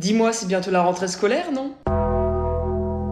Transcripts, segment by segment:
Dis-moi, c'est bientôt la rentrée scolaire, non?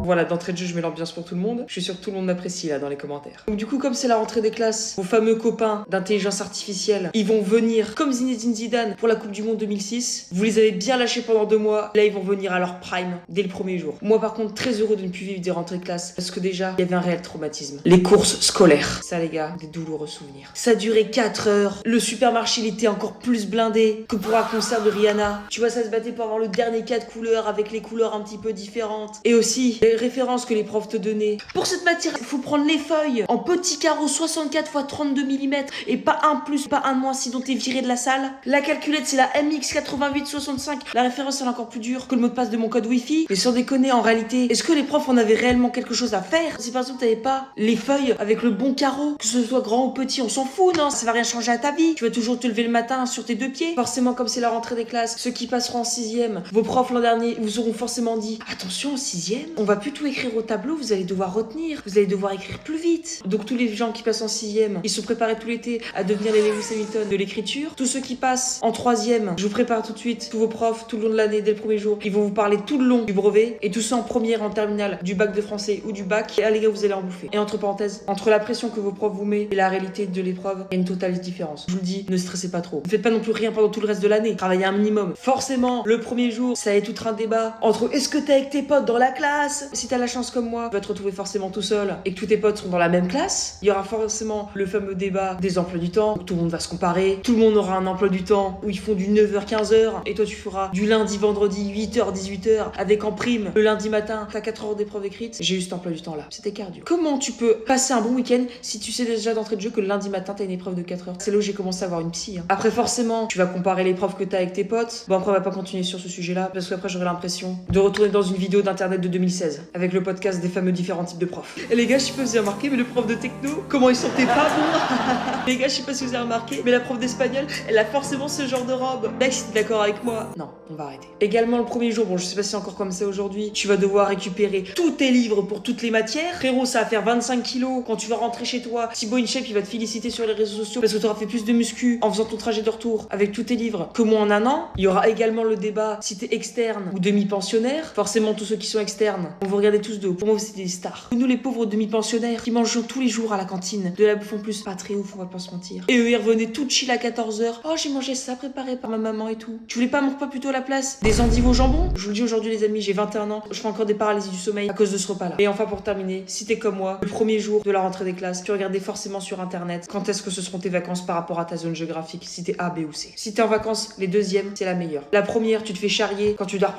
Voilà, d'entrée de jeu, je mets l'ambiance pour tout le monde. Je suis sûr que tout le monde m'apprécie là dans les commentaires. Donc du coup, comme c'est la rentrée des classes, vos fameux copains d'intelligence artificielle, ils vont venir comme Zinedine Zidane pour la Coupe du Monde 2006. Vous les avez bien lâchés pendant 2 mois. Là, ils vont venir à leur prime dès le premier jour. Moi, par contre, très heureux de ne plus vivre des rentrées de classe parce que déjà, il y avait un réel traumatisme. Les courses scolaires. Ça, les gars, des douloureux souvenirs. Ça durait 4 heures. Le supermarché, il était encore plus blindé que pour un concert de Rihanna. Tu vois, ça se battait pour avoir le dernier 4 couleurs avec les couleurs un petit peu différentes. Et aussi, les références que les profs te donnaient. Pour cette matière, il faut prendre les feuilles en petits carreaux 64 x 32 mm et pas un plus, pas un moins, sinon t'es viré de la salle. La calculette, c'est la MX8865. La référence, elle est encore plus dure que le mot de passe de mon code Wi-Fi. Mais sans déconner, en réalité, est-ce que les profs en avaient réellement quelque chose à faire? Si par exemple t'avais pas les feuilles avec le bon carreau, que ce soit grand ou petit, on s'en fout, non? Ça va rien changer à ta vie. Tu vas toujours te lever le matin sur tes 2 pieds. Forcément, comme c'est la rentrée des classes, ceux qui passeront en 6ème, vos profs l'an dernier vous auront forcément dit attention, en 6ème, on va plus tout écrire au tableau, vous allez devoir retenir, vous allez devoir écrire plus vite. Donc tous les gens qui passent en 6ème, ils sont préparés tout l'été à devenir les Lewis Hamilton de l'écriture. Tous ceux qui passent en 3ème, je vous prépare tout de suite, tous vos profs tout le long de l'année, dès le premier jour, ils vont vous parler tout le long du brevet, et tous ceux en première, en terminale, du bac de français ou du bac, et là les gars, vous allez en bouffer. Et entre parenthèses, entre la pression que vos profs vous mettent et la réalité de l'épreuve, il y a une totale différence. Je vous le dis, ne stressez pas trop. Ne faites pas non plus rien pendant tout le reste de l'année. Travaillez un minimum. Forcément, le premier jour, ça va être tout un débat entre est-ce que t'es avec tes potes dans la classe? Si t'as la chance comme moi, tu vas te retrouver forcément tout seul et que tous tes potes sont dans la même classe. Il y aura forcément le fameux débat des emplois du temps où tout le monde va se comparer. Tout le monde aura un emploi du temps où ils font du 9h-15h et toi tu feras du lundi-vendredi 8h-18h avec en prime le lundi matin t'as 4 heures d'épreuve écrite. J'ai eu cet emploi du temps là. C'était cardio. Comment tu peux passer un bon week-end si tu sais déjà d'entrée de jeu que le lundi matin t'as une épreuve de 4 heures? C'est là où j'ai commencé à avoir une psy. Après forcément tu vas comparer les profs que t'as avec tes potes. Bon après on va pas continuer sur ce sujet là parce qu'après j'aurai l'impression de retourner dans une vidéo d'internet de 2016 avec le podcast des fameux différents types de profs. Et les gars, je sais pas si vous avez remarqué, mais le prof de techno, comment il sentait pas bon. Les gars, je sais pas si vous avez remarqué, mais la prof d'espagnol, elle a forcément ce genre de robe. Là, si t'es d'accord avec moi, non, on va arrêter. Également, le premier jour, bon, je sais pas si c'est encore comme ça aujourd'hui, tu vas devoir récupérer tous tes livres pour toutes les matières. Frérot, ça va faire 25 kilos quand tu vas rentrer chez toi. Thibaut InShape, il va te féliciter sur les réseaux sociaux parce que t'auras fait plus de muscu en faisant ton trajet de retour avec tous tes livres que moi en un an. Il y aura également le débat si t'es externe ou demi-pensionnaire. Forcément, tous ceux qui sont externes, on vous regardez tous de haut. Pour moi, c'est des stars. Nous, les pauvres demi-pensionnaires qui mangent tous les jours à la cantine de la bouffe en plus, pas très ouf, on va pas se mentir. Et eux, ils revenaient tout chill à 14h. Oh, j'ai mangé ça préparé par ma maman et tout. Tu voulais pas mon repas plutôt à la place? Des endives au jambon? Je vous le dis aujourd'hui, les amis, j'ai 21 ans. Je fais encore des paralysies du sommeil à cause de ce repas-là. Et enfin, pour terminer, si t'es comme moi, le premier jour de la rentrée des classes, tu regardais forcément sur internet quand est-ce que ce seront tes vacances par rapport à ta zone géographique, si t'es A, B ou C. Si t'es en vacances, les deuxièmes, c'est la meilleure. La première, tu te fais charrier quand tu dois